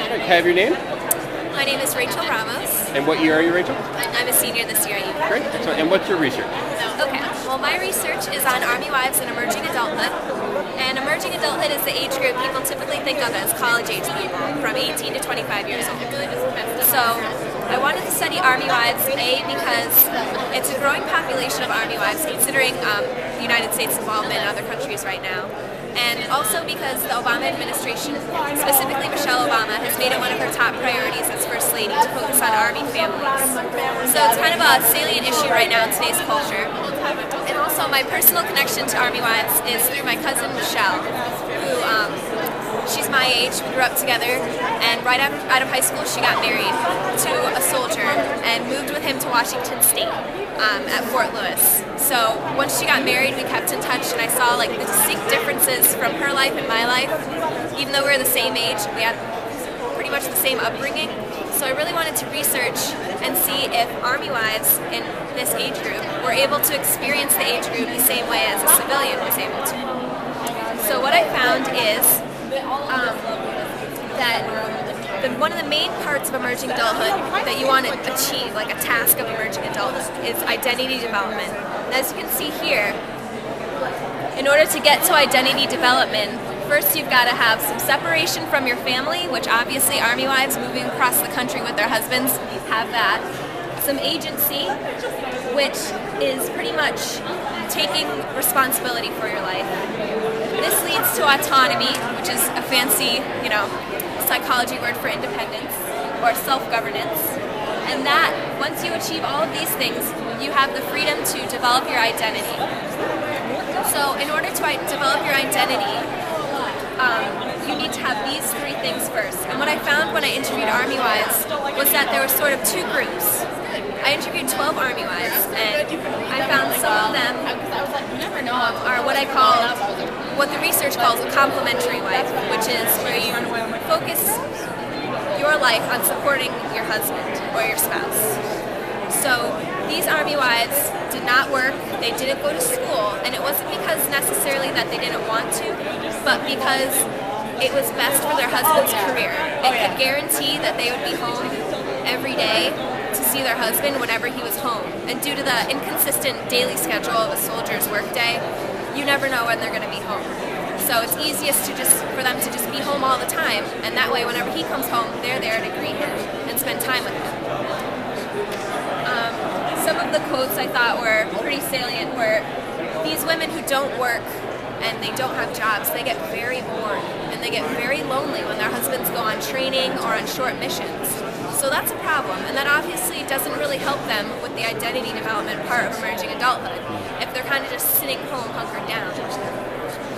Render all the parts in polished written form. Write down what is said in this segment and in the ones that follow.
Can I have your name? My name is Rachel Ramos. And what year are you, Rachel? I'm a senior this year at UConn. Great. Excellent. And what's your research? Okay. Well, my research is on Army wives and emerging adulthood. And emerging adulthood is the age group people typically think of as college-age people, from 18 to 25 years old. So I wanted to study Army wives, A, because it's a growing population of Army wives, considering the United States' involvement in other countries right now. And also because the Obama administration, specifically Michelle Obama, has made it one of her top priorities as First Lady to focus on Army families. So it's kind of a salient issue right now in today's culture. And also my personal connection to Army wives is through my cousin Michelle, who she's my age, we grew up together, and right out of high school she got married to a soldier and moved with him to Washington State at Fort Lewis. So once she got married, we kept in touch, and I saw like the distinct differences from her life and my life. Even though we were the same age, we had pretty much the same upbringing. So I really wanted to research and see if Army wives in this age group were able to experience the age group the same way as a civilian was able to. So what I found is that one of the main parts of emerging adulthood that you want to achieve, like a task of emerging adulthood, is identity development. And as you can see here, in order to get to identity development, first you've got to have some separation from your family, which obviously Army wives moving across the country with their husbands have that. Some agency, which is pretty much taking responsibility for your life. This leads to autonomy, which is a fancy, psychology word for independence or self-governance. And that, once you achieve all of these things, you have the freedom to develop your identity. So in order to develop your identity, you need to have these three things first. And what I found when I interviewed Army wives was that there were sort of two groups. I interviewed 12 Army wives, and I found some of them are what the research calls a complementary wife, which is where you focus your life on supporting your husband or your spouse. So these Army wives did not work, they didn't go to school, and it wasn't because necessarily that they didn't want to, but because it was best for their husband's career. It could guarantee that they would be home every day to see their husband whenever he was home. And due to the inconsistent daily schedule of a soldier's workday, you never know when they're going to be home. So it's easiest for them to just be home all the time, and that way whenever he comes home, they're there to greet him and spend time with him. Some of the quotes I thought were pretty salient were, these women who don't work and they don't have jobs, they get very bored and they get very lonely when their husbands go on training or on short missions. So that's a problem, and that obviously doesn't really help them with the identity development part of emerging adulthood, if they're kind of just sitting home hunkered down.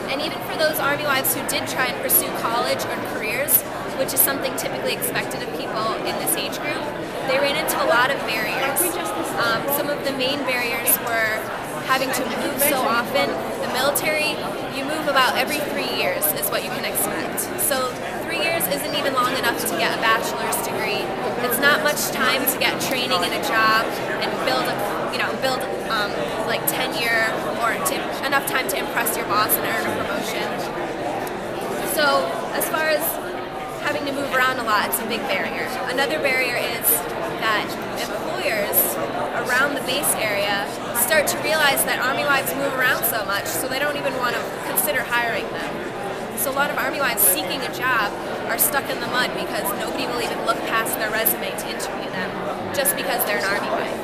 And even for those Army wives who did try and pursue college or careers, which is something typically expected of people in this age group, they ran into a lot of barriers. Some of the main barriers were having to move so often. The military, you move about every 3 years is what you can expect. So 3 years isn't even long enough to get a bachelor's degree. It's not much time to get training in a job and build like tenure or enough time to impress your boss and earn a promotion. So as far as having to move around a lot, it's a big barrier. Another barrier is that employers around the base area start to realize that Army wives move around so much, so they don't even want to consider hiring them. So a lot of Army wives seeking a job are stuck in the mud because nobody will even look past their resume to interview them just because they're an Army wife.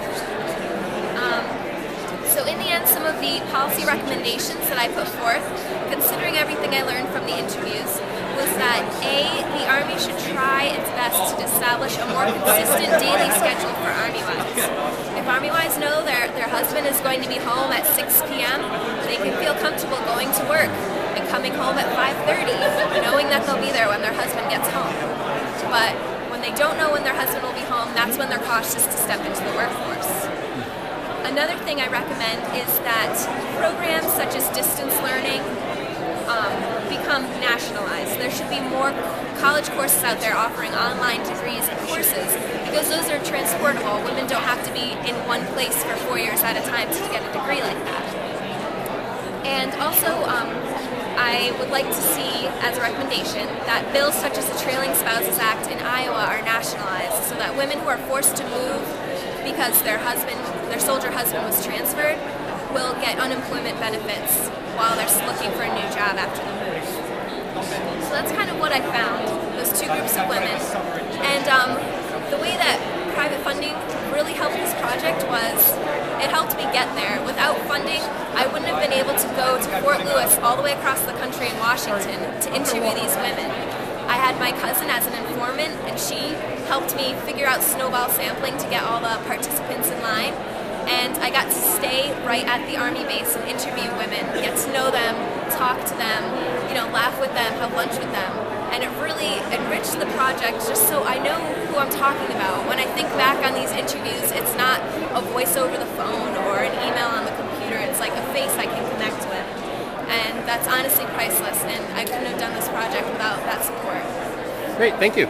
So in the end, some of the policy recommendations that I put forth, considering everything I learned from the interviews, was that A, the Army should try its best to establish a more consistent daily schedule for Army wives. If Army wives know their husband is going to be home at 6 p.m., they can feel comfortable going to work and coming home at 5:30, knowing that they'll be there when their husband gets home. But when they don't know when their husband will be home, that's when they're cautious to step into the workforce. Another thing I recommend is that programs such as distance learning become nationalized. There should be more college courses out there offering online degrees and courses, because those are transportable. Women don't have to be in one place for 4 years at a time to get a degree like that. And also, I would like to see, as a recommendation, that bills such as the Trailing Spouses Act in Iowa are nationalized so that women who are forced to move because their soldier husband was transferred will get unemployment benefits while they're looking for a new job after the move. So that's kind of what I found, those two groups of women. And the way that private funding really helped this project was it helped me get there. Without funding, I wouldn't have been able to go to Fort Lewis all the way across the country in Washington to interview these women. I had my cousin as an informant, and she helped me figure out snowball sampling to get all the participants in line. And I got to stay right at the Army base and interview women, get to know them, talk to them, laugh with them, have lunch with them. And it really enriched the project just so I know who I'm talking about. When I think back on these interviews, it's not a voice over the phone or an email on the computer. It's like a face I can connect with. And that's honestly priceless, and I couldn't have done this project without that support. Great, thank you.